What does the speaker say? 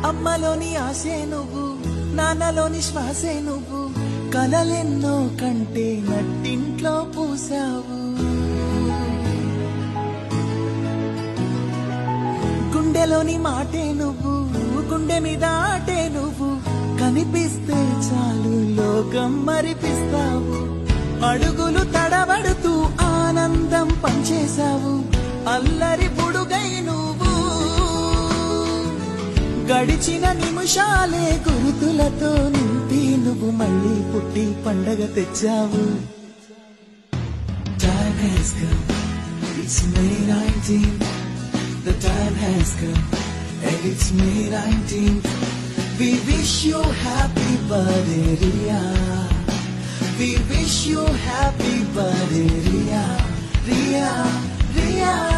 అమ్మలోని ఆశే నువ్వు, నాన్నలోని శ్వాసే నువ్వు, కలలెన్నో కంటే నట్టింట్లో పూసావు. గుండెలోని మాటే నువ్వు, గుండె మీద ఆటే నువ్వు, కనిపిస్తే చాలు లోకం మరిపిస్తావు. అడుగులు తడబడుతూ ఆనందం పంచేశావు, అల్లరి పొడుగై నువ్వు. గడిచిన నిమిషాలే గురుతులతో నింపి నువ్వు మళ్ళీ పుట్టి పండగ తెచ్చావు. Time has come, it's May 19th. The time has come and it's May 19th. We wish you happy birthday, Ria. We wish you happy birthday, Ria, Ria, Ria.